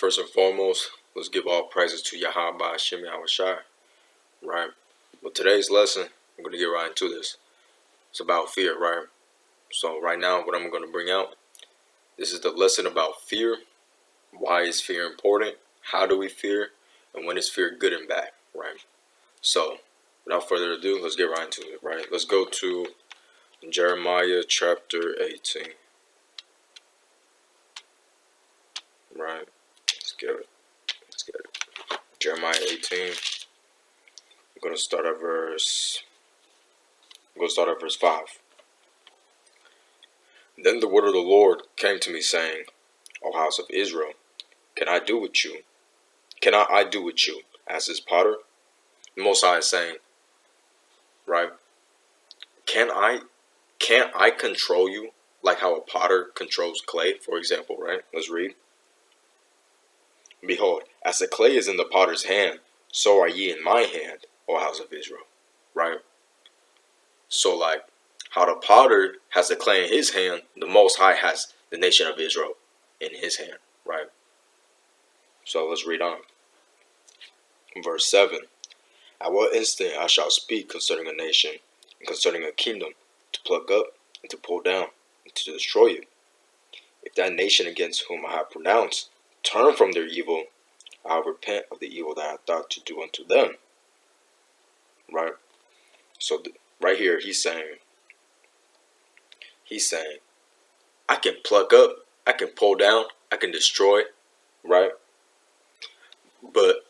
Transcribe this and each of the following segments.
First and foremost, let's give all praises to Yahweh Hashem Yahushai, right? But today's lesson, I'm going to get right into this. It's about fear, right? So right now, what I'm going to bring out, this is the lesson about fear. Why is fear important? How do we fear? And when is fear good and bad, right? So, without further ado, let's get right into it, right? Let's go to Jeremiah chapter 18. Right? Let's get it. Jeremiah 18. I'm going to start at verse 5. Then the word of the Lord came to me, saying, O house of Israel, can I do with you? Cannot I do with you as his potter? The Most High is saying, right? Can't I control you like how a potter controls clay, for example, right? Let's read. Behold, as the clay is in the potter's hand, so are ye in my hand, O house of Israel, right? So like how the potter has the clay in his hand, the Most High has the nation of Israel in his hand, right? So let's read on. Verse 7. At what instant I shall speak concerning a nation and concerning a kingdom, to pluck up and to pull down and to destroy it. If that nation against whom I have pronounced turn from their evil, I will repent of the evil that I thought to do unto them. Right? So right here he's saying, I can pluck up, I can pull down, I can destroy, right? But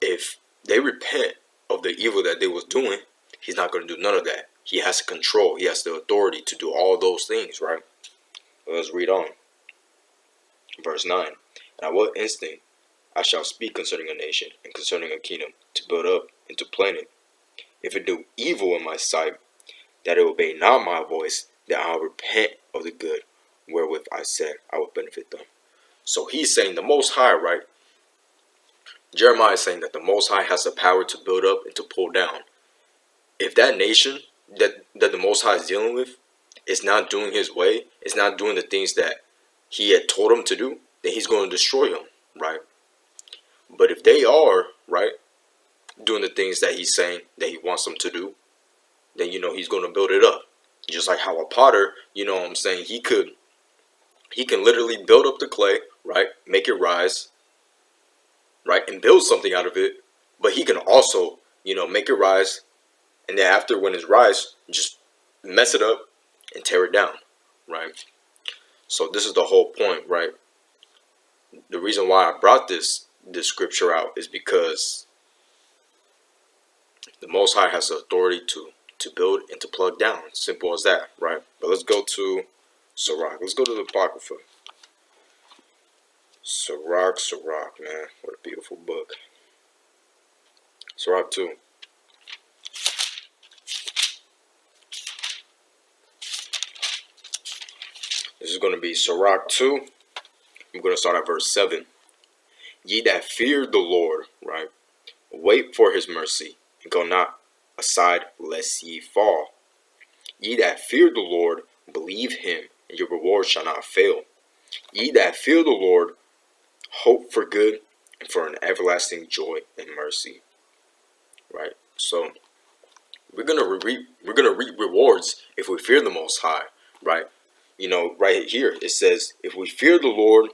if they repent of the evil that they was doing, he's not going to do none of that. He has control. He has the authority to do all those things, right? Let's read on. Verse 9. And at what instant I shall speak concerning a nation and concerning a kingdom, to build up and to plant it. If it do evil in my sight, that it obey not my voice, that I will repent of the good wherewith I said I would benefit them. So he's saying the Most High, right? Jeremiah is saying that the Most High has the power to build up and to pull down. If that nation that the Most High is dealing with is not doing his way, is not doing the things that he had told them to do, then he's going to destroy them, right? But if they are, right, doing the things that he's saying that he wants them to do, then, he's going to build it up. Just like how a potter, he can literally build up the clay, right, make it rise, right, and build something out of it. But he can also, make it rise, and then after, when it's rise, just mess it up and tear it down, right? So this is the whole point, right? The reason why I brought this scripture out is because the Most High has the authority to build and to plug down. Simple as that, right? But let's go to Sirach. Let's go to the Apocrypha. Sirach, man. What a beautiful book. Sirach 2. This is going to be Sirach 2. I'm going to start at verse 7. Ye that fear the Lord, right, wait for his mercy, and go not aside lest ye fall. Ye that fear the Lord, believe him, and your reward shall not fail. Ye that fear the Lord, hope for good, and for an everlasting joy and mercy. Right? So we're gonna reap rewards if we fear the Most High, right? Right here it says, if we fear the Lord,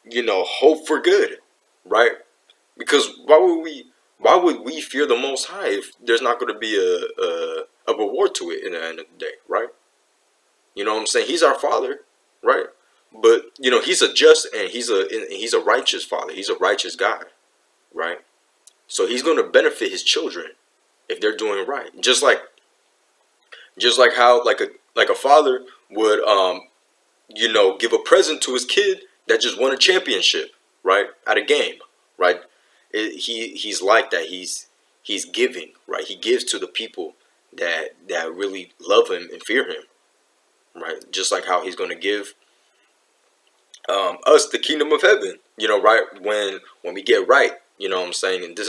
hope for good, right? Because why would we fear the Most High if there's not going to be a reward to it in the end of the day, right? You know what I'm saying? He's our Father, right? But he's a just and he's a righteous Father. He's a righteous God, right? So he's going to benefit his children if they're doing right. Just like how like a father would give a present to his kid that just won a championship, right, at a game, right? He's like that. He's giving, right? He gives to the people that really love him and fear him, right? Just like how he's going to give us the kingdom of heaven, right? When we get right, what I'm saying. And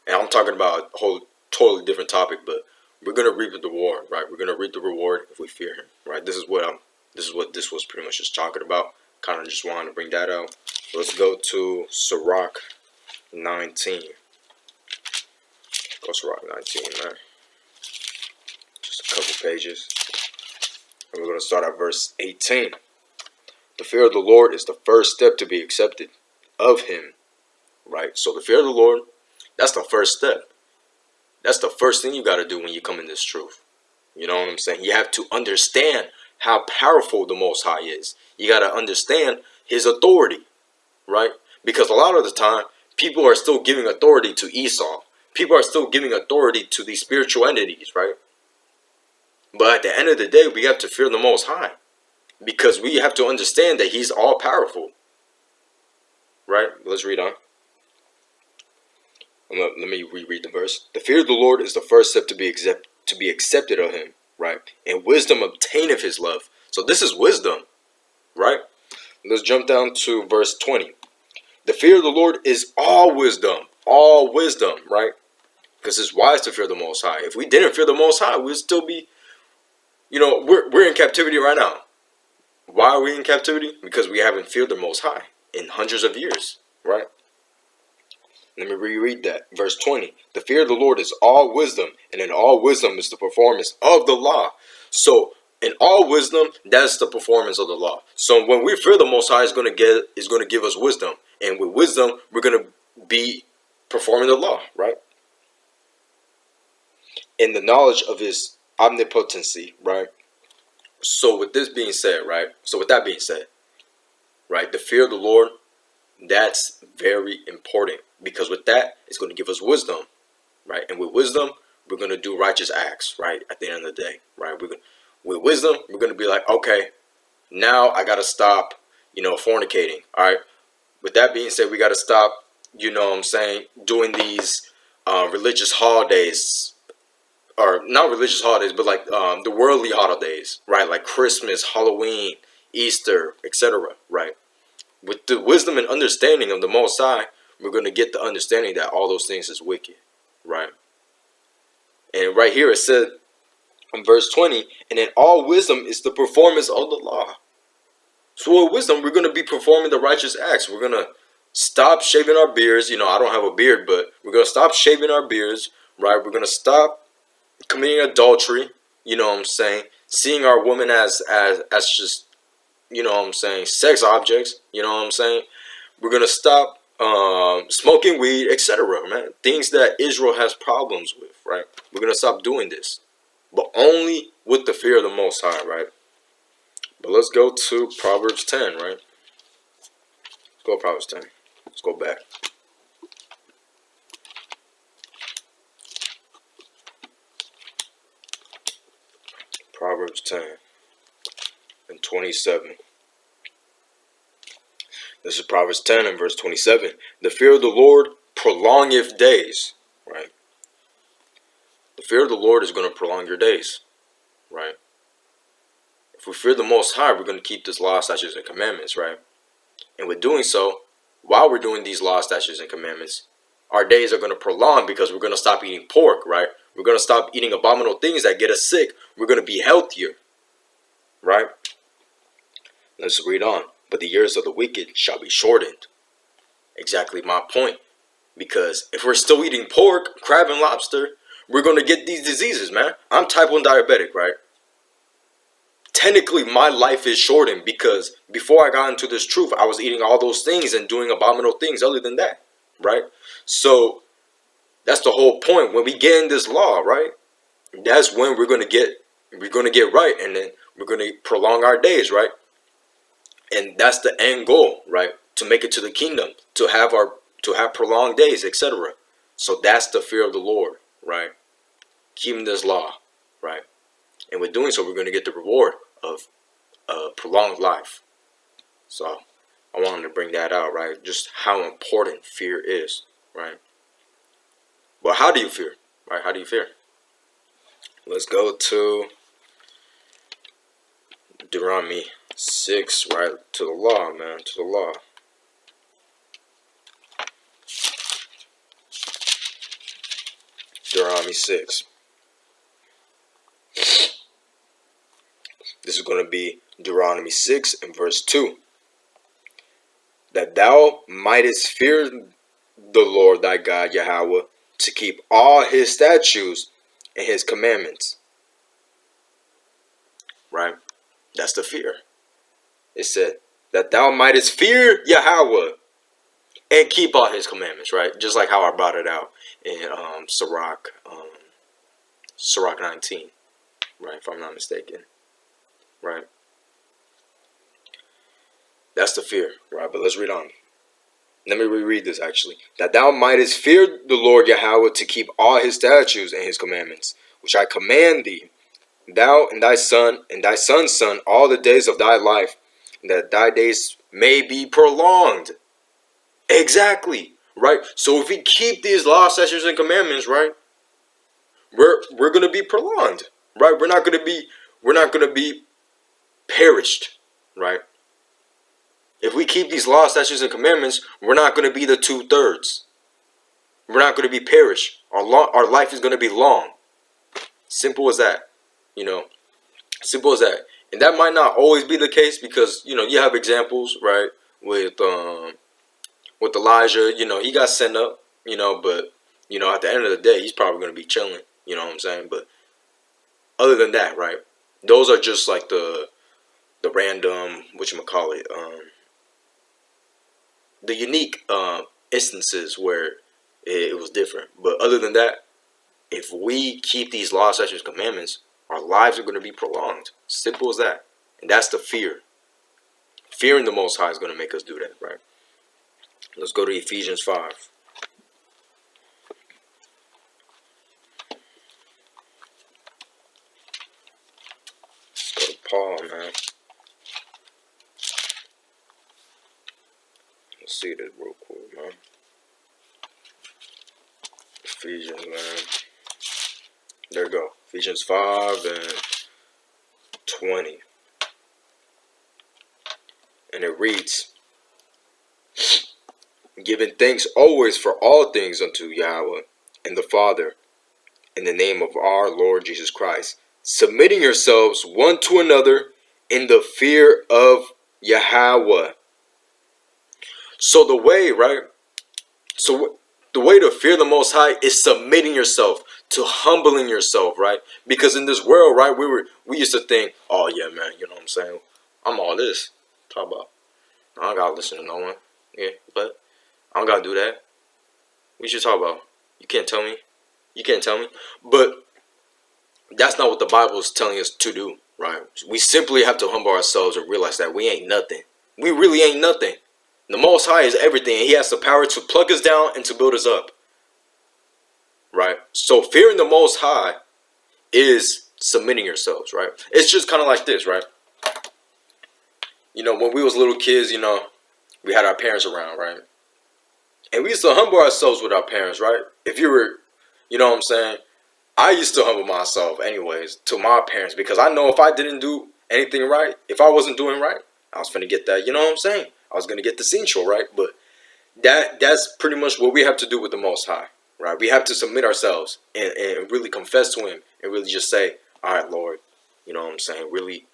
I'm talking about a whole totally different topic, but we're gonna reap the reward, right? We're gonna reap the reward if we fear him, right? This is what this was pretty much just talking about. Kind of just wanted to bring that out. Let's go to Sirach 19. Go Sirach 19, man. Just a couple pages. And we're going to start at verse 18. The fear of the Lord is the first step to be accepted of him. Right? So the fear of the Lord, that's the first step. That's the first thing you got to do when you come in this truth. You know what I'm saying? You have to understand how powerful the Most High is. You got to understand his authority. Right? Because a lot of the time, people are still giving authority to Esau. People are still giving authority to these spiritual entities, right? But at the end of the day, we have to fear the Most High. Because we have to understand that he's all powerful. Right? Let's read on. Let me reread the verse. The fear of the Lord is the first step to be accepted of him. Right? And wisdom obtaineth his love. So this is wisdom. Right? Let's jump down to verse 20. The fear of the Lord is all wisdom. All wisdom, right? Because it's wise to fear the Most High. If we didn't fear the Most High, we'd still be, we're in captivity right now. Why are we in captivity? Because we haven't feared the Most High in hundreds of years, right? Let me reread that. Verse 20. The fear of the Lord is all wisdom, and in all wisdom is the performance of the law. So, in all wisdom, that's the performance of the law. So, when we fear the Most High, is going to give us wisdom, and with wisdom, we're going to be performing the law, right? In the knowledge of his omnipotency, right? So with that being said, right, the fear of the Lord, that's very important, because with that, it's going to give us wisdom, right? And with wisdom, we're going to do righteous acts, right? At the end of the day, right? With wisdom, we're going to be like, okay, now I got to stop, fornicating, all right? With that being said, we got to stop, doing these religious holidays, or not religious holidays, but like the worldly holidays, right? Like Christmas, Halloween, Easter, etc., right? With the wisdom and understanding of the Most High, we're going to get the understanding that all those things is wicked, right? And right here it said in verse 20, and in all wisdom is the performance of the law. So with wisdom, we're going to be performing the righteous acts. We're going to stop shaving our beards. I don't have a beard, but we're going to stop shaving our beards, right? We're going to stop committing adultery, seeing our women as just, sex objects, we're gonna stop smoking weed, etc., man, things that Israel has problems with, right? We're gonna stop doing this, but only with the fear of the Most High, right? But let's go to Proverbs 10, right? Let's go to Proverbs 10. Let's go back. Proverbs 10 and 27. This is Proverbs 10 and verse 27. The fear of the Lord prolongeth days, right? The fear of the Lord is going to prolong your days, right? If we fear the Most High, we're going to keep this law, statutes, and commandments, right? And with doing so, while we're doing these laws, statutes, and commandments, our days are going to prolong, because we're going to stop eating pork, right? We're going to stop eating abominable things that get us sick. We're going to be healthier, right? Let's read on. But the years of the wicked shall be shortened. Exactly my point. Because if we're still eating pork, crab, and lobster, we're going to get these diseases, man. I'm type 1 diabetic, right? Technically, my life is shortened, because before I got into this truth, I was eating all those things and doing abominable things other than that, right? So that's the whole point. When we get in this law, right, that's when we're going to get right, and then we're going to prolong our days, right? And that's the end goal, right? To make it to the kingdom, to have prolonged days, etc. So that's the fear of the Lord, right? Keeping this law, right? And with doing so, we're going to get the reward of prolonged life. So I wanted to bring that out, right? Just how important fear is, right? Well, how do you fear, right? How do you fear? Let's go to Deuteronomy 6, right? To the law, man. To the law. Deuteronomy 6. This is going to be Deuteronomy 6 and verse 2. that thou mightest fear the Lord thy God, Yahweh, to keep all his statutes and his commandments. Right? That's the fear. It said that thou mightest fear Yahweh and keep all his commandments, right? Just like how I brought it out in Sirach 19, right? If I'm not mistaken, right? That's the fear, right? But let's read on. Let me reread this actually. That thou mightest fear the Lord Yahweh to keep all his statutes and his commandments, which I command thee, thou and thy son and thy son's son, all the days of thy life, that thy days may be prolonged. Exactly, right? So if we keep these laws, statutes, and commandments, right, we're gonna be prolonged, right? We're not gonna be perished, right? If we keep these laws, statutes, and commandments, we're not gonna be the 2/3. We're not gonna be perished. Our life is gonna be long. Simple as that, you know. Simple as that. And that might not always be the case because you have examples, right? With Elijah, he got sent up, but at the end of the day, he's probably gonna be chilling. You know what I'm saying? But other than that, right? Those are just like the random, whatchamacallit, the unique instances where it was different. But other than that, if we keep these laws, statutes, commandments, our lives are going to be prolonged. Simple as that. And that's the fear. Fearing the Most High is going to make us do that, right? Let's go to Ephesians 5. Let's go to Paul, man. Let's see this real quick, man. Ephesians, man. There we go. Ephesians 5 and 20. And it reads, giving thanks always for all things unto Yahweh and the Father, in the name of our Lord Jesus Christ, submitting yourselves one to another in the fear of Yahweh. So the way, right? So the way to fear the Most High is submitting yourself, to humbling yourself, right? Because in this world, right, we used to think, oh yeah, man, you know what I'm saying? I'm all this. Talk about. I don't gotta listen to no one. Yeah, but I don't gotta do that. What you talk about? You can't tell me. You can't tell me. But that's not what the Bible is telling us to do, right? We simply have to humble ourselves and realize that we ain't nothing. We really ain't nothing. The Most High is everything. He has the power to pluck us down and to build us up. Right? So fearing the Most High is submitting yourselves, right? It's just kind of like this, right? When we was little kids, we had our parents around, right? And we used to humble ourselves with our parents, right? If you were, you know what I'm saying? I used to humble myself anyways to my parents because I know if I didn't do anything right, if I wasn't doing right, I was finna get that, you know what I'm saying? I was gonna get the cincho, right? But that's pretty much what we have to do with the Most High, right? We have to submit ourselves and really confess to him and really just say, all right, Lord, you know what I'm saying? Really,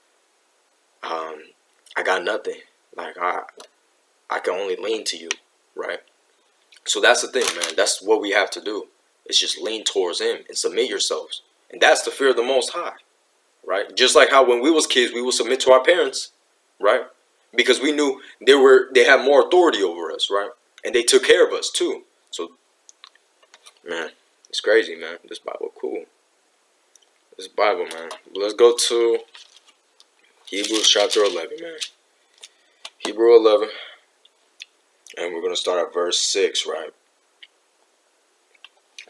I got nothing. Like I can only lean to you, right? So that's the thing, man. That's what we have to do. It's just lean towards him and submit yourselves. And that's the fear of the Most High, right? Just like how when we was kids, we would submit to our parents, right? Because we knew they had more authority over us, right? And they took care of us too. So, man, it's crazy, man. This Bible, cool. This Bible, man. Let's go to Hebrews chapter 11, man. Hebrew 11. And we're going to start at verse 6, right?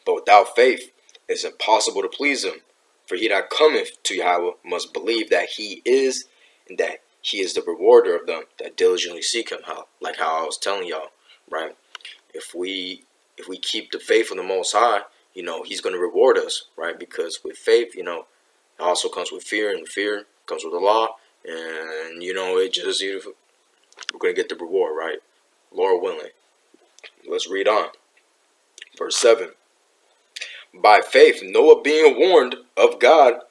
But without faith, it's impossible to please him. For he that cometh to Yahweh must believe that he is, and that he is the rewarder of them that diligently seek him. Like how I was telling y'all, right? If we keep the faith of the Most High, he's going to reward us, right? Because with faith, it also comes with fear, and fear comes with the law, and it just we're going to get the reward, right? Lord willing. Let's read on. Verse 7. By faith, Noah being warned of God,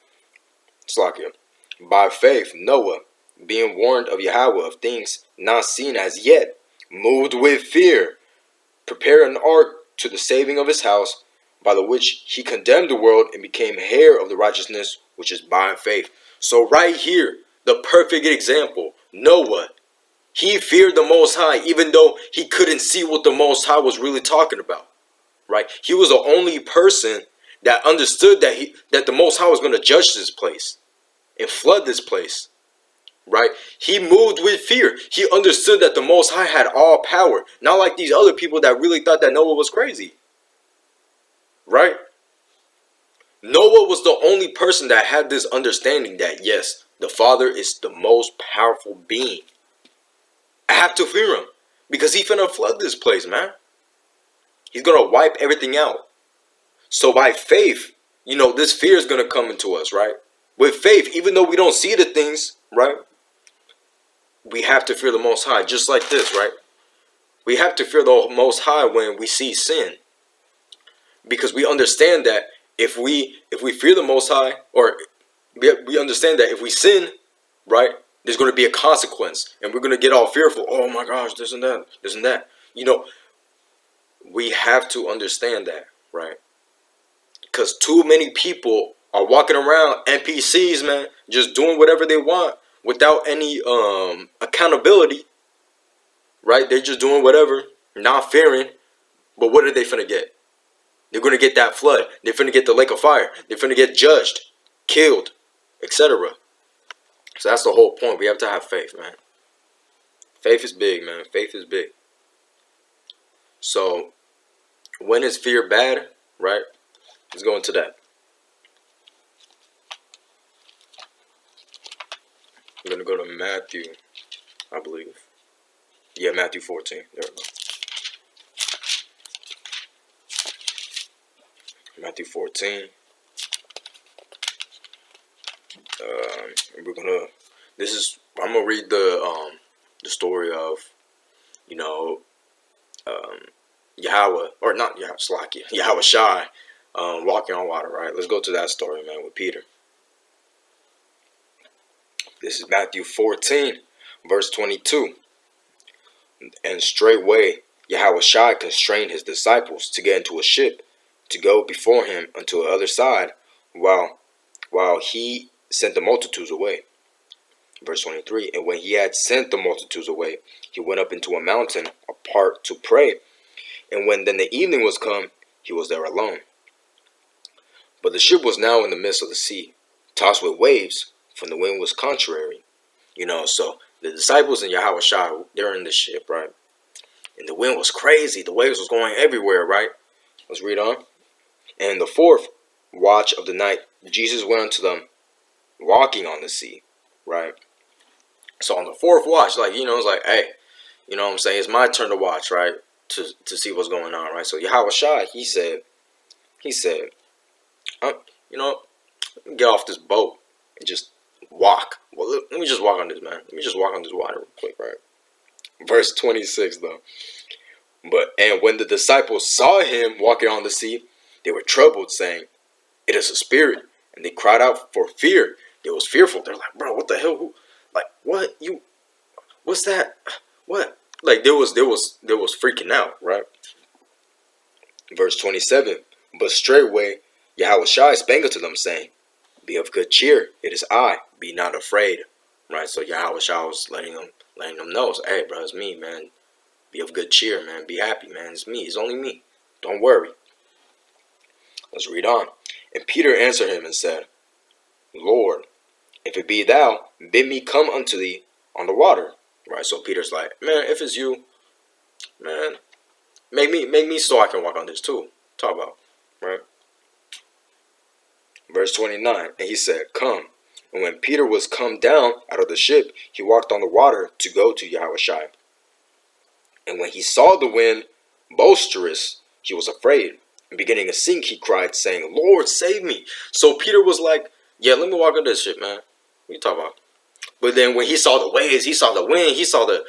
Slakia. By faith, Noah being warned of Yahweh of things not seen as yet, moved with fear, prepared an ark to the saving of his house, by the which he condemned the world and became heir of the righteousness which is by faith. So right here, the perfect example, Noah. He feared the Most High even though he couldn't see what the Most High was really talking about. Right? He was the only person that understood that the Most High was going to judge this place and flood this place. Right? He moved with fear. He understood that the Most High had all power. Not like these other people that really thought that Noah was crazy. Right? Noah was the only person that had this understanding that, yes, the Father is the most powerful being. I have to fear him because he's finna flood this place, man. He's going to wipe everything out. So by faith, this fear is going to come into us, right? With faith, even though we don't see the things, right? We have to fear the Most High, just like this, right? We have to fear the Most High when we see sin. Because we understand that if we fear the Most High, or we understand that if we sin, right, there's going to be a consequence. And we're going to get all fearful. Oh my gosh, this and that, this and that. We have to understand that, right? Because too many people are walking around NPCs, man, just doing whatever they want without any accountability, right? They're just doing whatever, not fearing. But what are they finna get? They're going to get that flood. They're finna get the lake of fire. They're finna get judged, killed, etc. So that's the whole point. We have to have faith, man. Faith is big, man. Faith is big. So when is fear bad, right? Let's go into that. I'm going to go to Matthew, I believe. Yeah, Matthew 14. There we go. Matthew 14. We're gonna. I'm gonna read the story of, Yahweh, or not Yahweh, Slakia, Yahweh Shai, walking on water. Right. Let's go to that story, man, with Peter. This is Matthew 14, verse 22. And straightway Yahweh Shai constrained his disciples to get into a ship, to go before him unto the other side, while he sent the multitudes away. Verse 23. And when he had sent the multitudes away, he went up into a mountain apart to pray. And when then the evening was come, he was there alone. But the ship was now in the midst of the sea, tossed with waves, for the wind was contrary. So the disciples and Yahweh Shai, they're in the ship, right? And the wind was crazy. The waves was going everywhere, right? Let's read on. And in the fourth watch of the night, Jesus went unto them, walking on the sea, right? So on the fourth watch, it's like, hey, what I'm saying? It's my turn to watch, right? To see what's going on, right? So Yahweh Shai, he said, get off this boat and just walk. Well, let me just walk on this, man. Let me just walk on this water real quick, right? Verse 26, though. And when the disciples saw him walking on the sea, they were troubled, saying, it is a spirit. And they cried out for fear. They was fearful. They're like, bro, what the hell? What? What's that? What? There was freaking out, right? Verse 27. But straightway Yahweh Shai spake unto them, saying, be of good cheer. It is I. Be not afraid. Right? So Yahweh Shai was letting them know. So, hey, bro, it's me, man. Be of good cheer, man. Be happy, man. It's me. It's only me. Don't worry. Let's read on. And Peter answered him and said, Lord, if it be thou, bid me come unto thee on the water. Right? So Peter's like, man, if it's you, man, make me so I can walk on this too. Talk about, right? Verse 29. And he said, come. And when Peter was come down out of the ship, he walked on the water to go to Yahweh Shai. And when he saw the wind boisterous, he was afraid. And beginning to sink, he cried, saying, Lord, save me. So Peter was like, yeah, let me walk on this ship, man. What you talking about? But then when he saw the waves, he saw the wind, he saw the,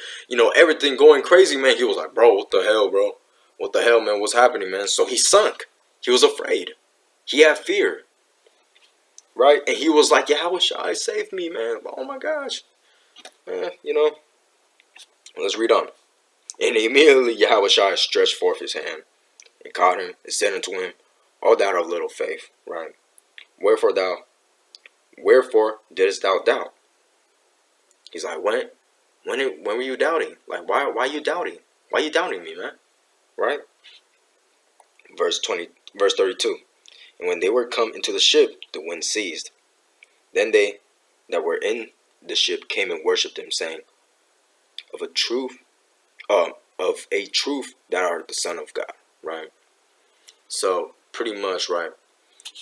everything going crazy, man, he was like, bro, what the hell, bro? What the hell, man? What's happening, man? So he sunk. He was afraid. He had fear. Right? And he was like, Yahweh Shai, save me, man. Oh my gosh. Let's read on. And immediately Yahushua stretched forth his hand and caught him and said unto him, O thou of little faith, right? Wherefore didst thou doubt? He's like, when were you doubting? Like, why are you doubting? Why are you doubting me, man? Right? Verse 32. And when they were come into the ship, the wind ceased. Then they that were in the ship came and worshipped him, saying, Of a truth that art the Son of God. Right? So pretty much, right,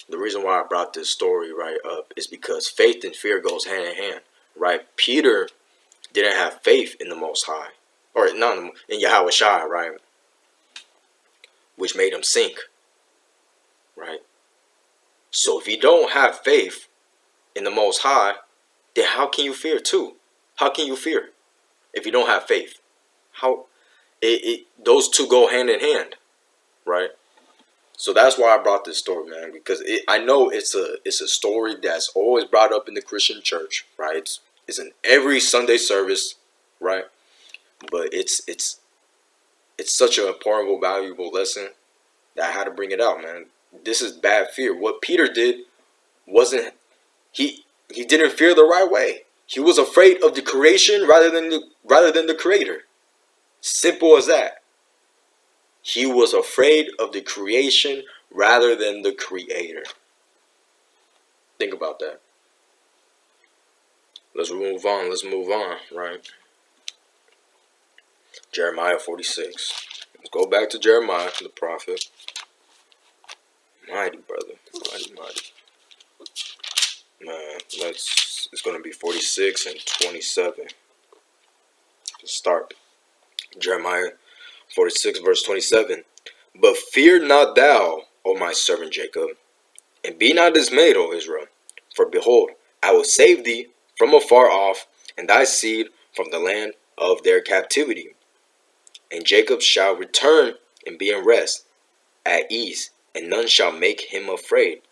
the reason why I brought this story right up is because faith and fear goes hand in hand. Right? Peter didn't have faith in the Most High, or not in Yahushua, right? Which made him sink. Right? So if you don't have faith in the Most High, then how can you fear too? How can you fear if you don't have faith? How those two go hand in hand, right? So that's why I brought this story, man, because I know it's a story that's always brought up in the Christian church, right? It's in every Sunday service, right? But it's such an important, valuable lesson that I had to bring it out, man. This is bad fear. What Peter did wasn't he didn't fear the right way. He was afraid of the creation rather than the creator. Simple as that. He was afraid of the creation rather than the creator. Think about that. Let's move on, right? Jeremiah 46. Let's go back to Jeremiah, the prophet. Mighty, brother. Mighty. Man, it's going to be 46 and 27. Let's start. Jeremiah 46, verse 27. But fear not thou, O my servant Jacob, and be not dismayed, O Israel. For behold, I will save thee from afar off, and thy seed from the land of their captivity. And Jacob shall return and be in rest, at ease, and none shall make him afraid.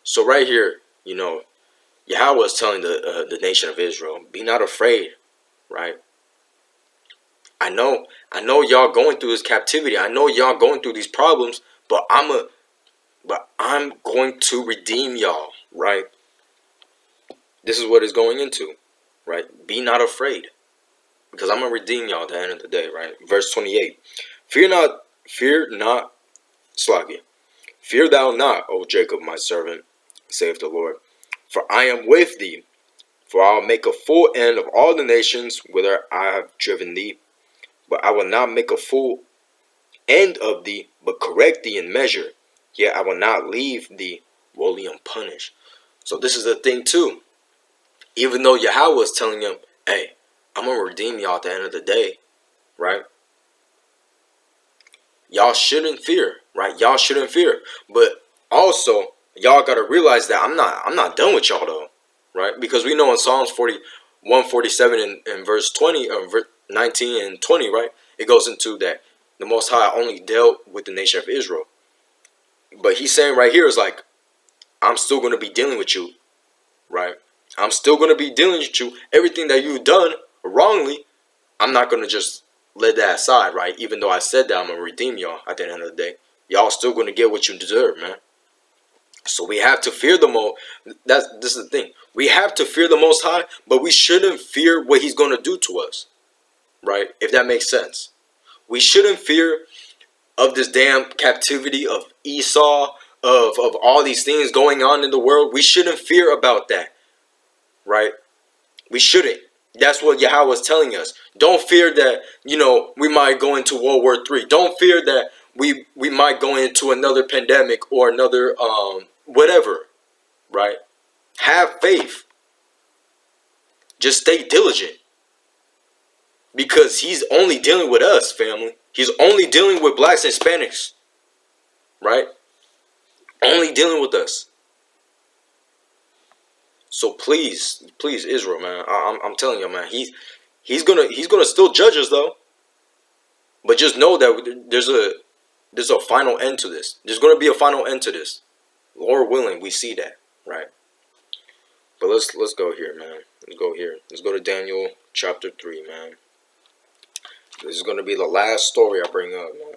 So right here, Yahweh is telling the nation of Israel, be not afraid, right? I know y'all going through this captivity. I know y'all going through these problems, but I'm going to redeem y'all, right? This is what it's going into, right? Be not afraid, because I'm going to redeem y'all at the end of the day, right? Verse 28. Fear not, Slaki. Fear thou not, O Jacob, my servant, saith the Lord. For I am with thee, for I will make a full end of all the nations whither I have driven thee. But I will not make a full end of thee, but correct thee in measure. Yet I will not leave thee wholly unpunished. So this is the thing too. Even though Yahweh was telling him, hey, I'm going to redeem y'all at the end of the day, right? Y'all shouldn't fear, right? Y'all shouldn't fear. But also, y'all got to realize that I'm not done with y'all though, right? Because we know in Psalms 147 and verse 20, 19 and 20, right? It goes into that the Most High only dealt with the nation of Israel. But he's saying right here is like, I'm still going to be dealing with you, right? I'm still going to be dealing with you. Everything that you've done wrongly, I'm not going to just let that aside, right? Even though I said that I'm going to redeem y'all at the end of the day. Y'all still going to get what you deserve, man. So we have to fear the Most. This is the thing. We have to fear the Most High, but we shouldn't fear what he's going to do to us, right? If that makes sense. We shouldn't fear of this damn captivity of Esau, of all these things going on in the world. We shouldn't fear about that, right? We shouldn't. That's what Yahweh was telling us. Don't fear that, we might go into World War III. Don't fear that we might go into another pandemic or another whatever, right? Have faith. Just stay diligent. Because he's only dealing with us, family. He's only dealing with blacks and Hispanics, right? Only dealing with us. So please, Israel, man. I'm telling you, man. He's gonna still judge us though. But just know that there's a final end to this. There's gonna be a final end to this. Lord willing, we see that, right? But let's go here, man. Let's go here. Let's go to Daniel chapter 3, man. This is going to be the last story I bring up, man.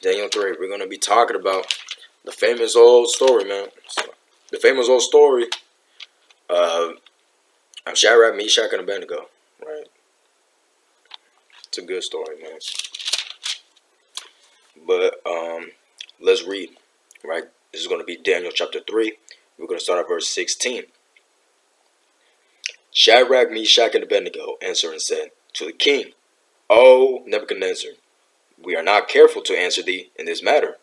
Daniel 3. We're going to be talking about the famous old story, man. So, the famous old story of Shadrach, Meshach, and Abednego, right? It's a good story, man. But let's read, right? This is going to be Daniel chapter 3. We're going to start at verse 16. Shadrach, Meshach, and Abednego answered and said to the king, O Nebuchadnezzar, we are not careful to answer thee in this matter.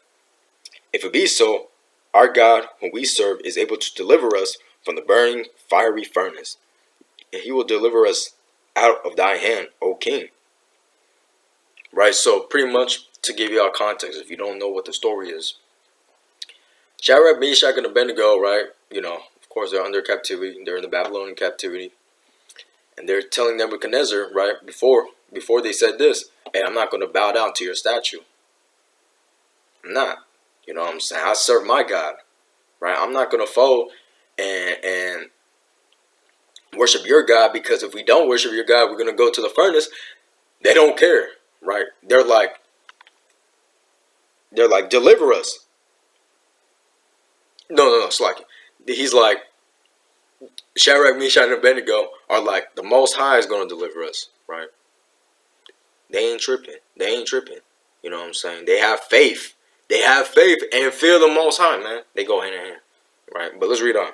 If it be so, our God, whom we serve, is able to deliver us from the burning fiery furnace, and he will deliver us out of thy hand, O king. Right, so pretty much to give you all context, if you don't know what the story is, Shadrach, Meshach, and Abednego, right, of course they're under captivity, they're in the Babylonian captivity, and they're telling Nebuchadnezzar, right, before they said this, hey, I'm not going to bow down to your statue. I'm not. You know what I'm saying? I serve my God, right? I'm not going to fold and worship your God, because if we don't worship your God, we're going to go to the furnace. They don't care, right? They're like, deliver us. No, it's like, he's like, Shadrach, Meshach, and Abednego are like, the Most High is going to deliver us, right? They ain't tripping. You know what I'm saying? They have faith. They have faith and fear the Most High, man. They go hand in hand, right? But let's read on.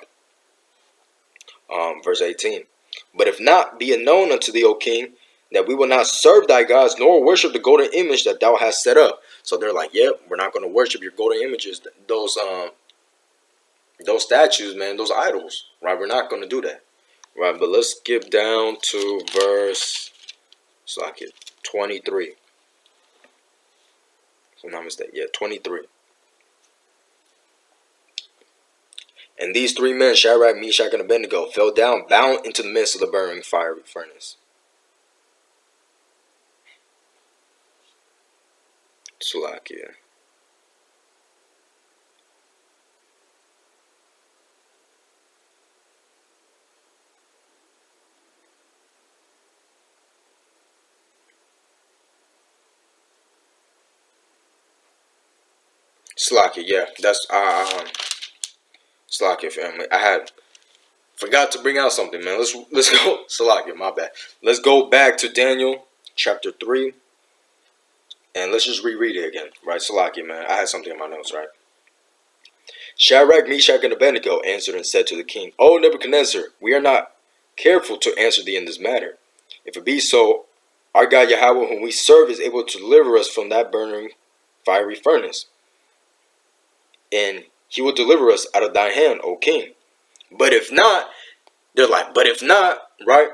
Verse 18. But if not, be it known unto thee, O king, that we will not serve thy gods, nor worship the golden image that thou hast set up. So they're like, yep, we're not going to worship your golden images, those statues, man, those idols, right? We're not going to do that, right? But let's skip down to verse 23. If I'm not mistaken, 23. And these three men, Shadrach, Meshach, and Abednego, fell down, bound into the midst of the burning fiery furnace. Salakia. Salakia, yeah, that's Salakia, family. I had forgot to bring out something, man. Let's go. Salakia, my bad. Let's go back to Daniel chapter 3, and let's just reread it again, right? Salakia, man. I had something in my notes, right? Shadrach, Meshach, and Abednego answered and said to the king, O Nebuchadnezzar, we are not careful to answer thee in this matter. If it be so, our God Yahweh, whom we serve, is able to deliver us from that burning fiery furnace, and he will deliver us out of thy hand, O king. But if not, they're like, but if not, right?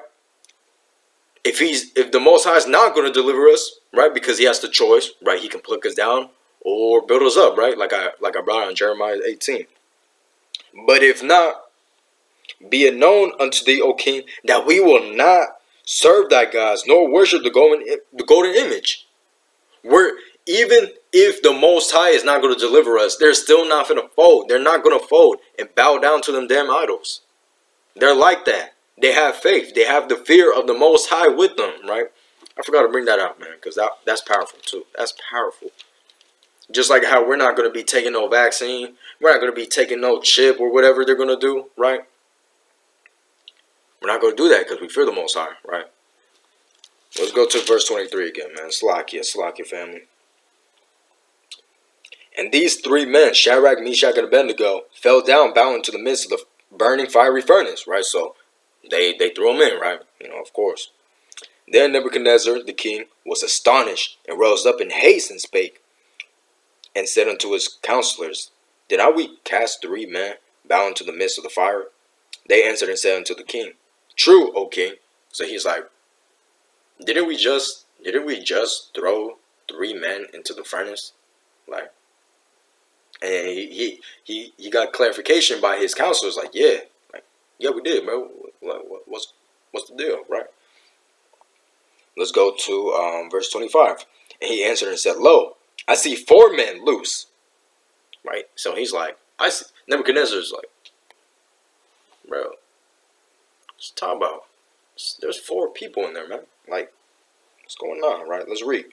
If the Most High is not going to deliver us, right? Because he has the choice, right? He can pluck us down or build us up, right? Like I brought on Jeremiah 18. But if not, be it known unto thee, O king, that we will not serve thy gods, nor worship the golden image. Even if the Most High is not going to deliver us, they're still not going to fold. They're not going to fold and bow down to them damn idols. They're like that. They have faith. They have the fear of the Most High with them, right? I forgot to bring that out, man, because that's powerful too. That's powerful. Just like how we're not going to be taking no vaccine. We're not going to be taking no chip or whatever they're going to do, right? We're not going to do that because we fear the Most High, right? Let's go to verse 23 again, man. Salakia, family. And these three men, Shadrach, Meshach, and Abednego, fell down, bound into the midst of the burning fiery furnace, right? So they threw them in, right? Of course. Then Nebuchadnezzar the king was astonished, and rose up in haste and spake, and said unto his counselors, Did not we cast three men bound into the midst of the fire? They answered and said unto the king, True, O king. So he's like, Didn't we just throw three men into the furnace? Like, and he got clarification by his counselors, like, yeah, we did, bro. What's the deal, right? Let's go to verse 25. And he answered and said, Lo, I see four men loose, right? So he's like, Nebuchadnezzar's like, bro, let's talk about, there's four people in there, man. Like, What's going on, right? Let's read.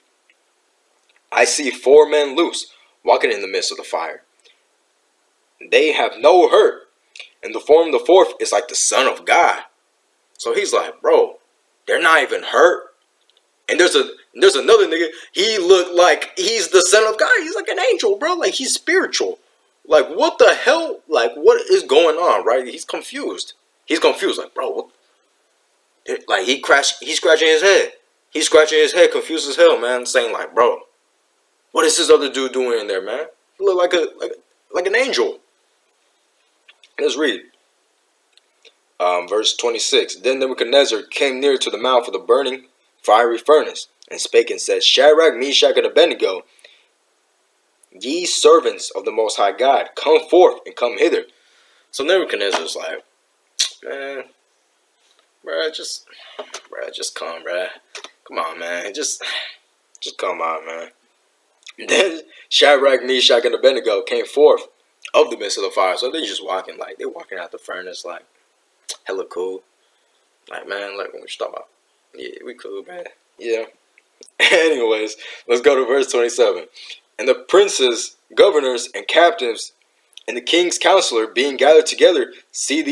I see 4 men loose, walking in the midst of the fire. They have no hurt, and the form of the fourth is like the Son of God. So he's like, bro, they're not even hurt. And there's another nigga. He looked like he's the Son of God. He's like an angel, bro. Like he's spiritual. Like what the hell? Like what is going on? Right? He's confused. He's confused. Like bro, what? Like he's scratching his head. He's scratching his head, confused as hell, man. Saying like, bro, what is this other dude doing in there, man? He look like an angel. Let's read. Verse 26. Then Nebuchadnezzar came near to the mouth of the burning fiery furnace, and spake and said, Shadrach, Meshach, and Abednego, ye servants of the Most High God, come forth and come hither. So Nebuchadnezzar's like, man, bruh, just come, bruh. Come on, man. Just come on, man. And then Shadrach, Meshach, and Abednego came forth of the midst of the fire. So they're just walking, like, they're walking out the furnace, like, hella cool. Like, man, like, what you talking about? Yeah, we cool, man. Yeah. Anyways, let's go to verse 27. And the princes, governors, and captains, and the king's counselor, being gathered together, saw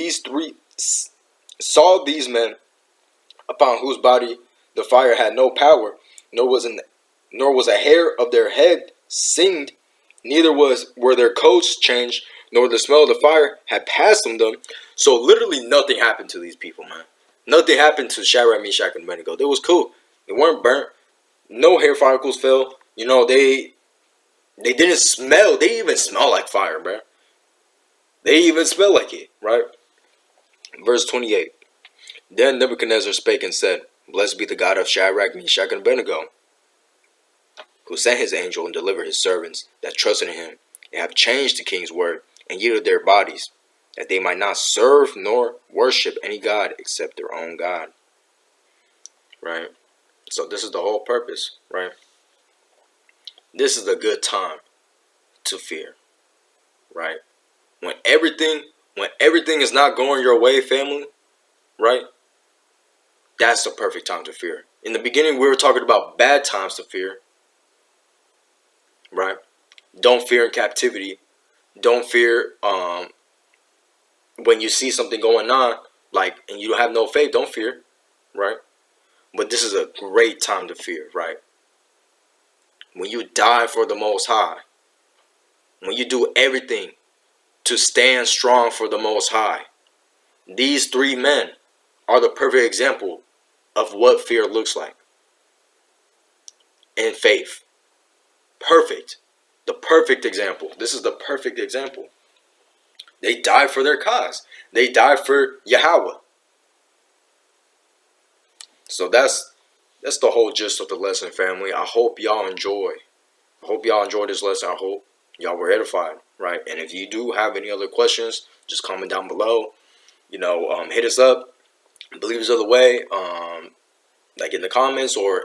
these men, upon whose body the fire had no power, nor was a hair of their head singed, neither were their coats changed, nor the smell of the fire had passed from them. So literally nothing happened to these people, man. Nothing happened to Shadrach, Meshach, and Abednego. They was cool. They weren't burnt. No hair follicles fell. You know, they didn't smell. They even smell like fire, bro. They even smell like it, right? Verse 28. Then Nebuchadnezzar spake and said, Blessed be the God of Shadrach, Meshach, and Abednego, who sent his angel and delivered his servants that trusted in him, and have changed the king's word, and yielded their bodies, that they might not serve nor worship any god except their own God. Right? So this is the whole purpose, right? This is a good time to fear, right? When everything is not going your way, family, right? That's the perfect time to fear. In the beginning, we were talking about bad times to fear, right? Don't fear in captivity. Don't fear when you see something going on, like, and you have no faith. Don't fear, right? But this is a great time to fear, right? When you die for the Most High, when you do everything to stand strong for the Most High, these 3 men are the perfect example of what fear looks like. And faith. Perfect. The perfect example. This is the perfect example. They died for their cause. They died for Yahweh. So that's the whole gist of the lesson, family. I hope y'all enjoy. I hope y'all enjoyed this lesson. I hope y'all were edified, right? And if you do have any other questions, just comment down below. You know, hit us up. Believers of the Way, like in the comments or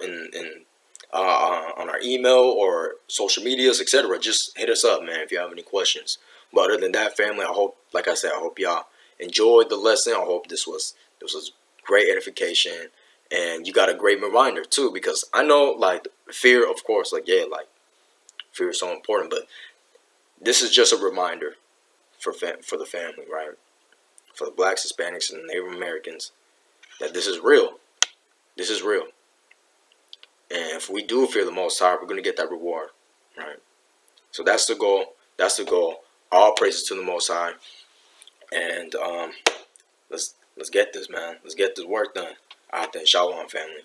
on our email or social medias, etc. Just hit us up, man, if you have any questions. But other than that, family, I hope, like I said, I hope y'all enjoyed the lesson. I hope this was great edification, and you got a great reminder too, because I know, like, fear, of course, like, yeah, like, fear is so important, but this is just a reminder for the family, right? For the blacks, Hispanics, and Native Americans, that this is real. This is real. And if we do fear the Most High, we're going to get that reward, right? So that's the goal. That's the goal. All praises to the Most High. And let's get this, man. Let's get this work done. All right, then. Shalom, family.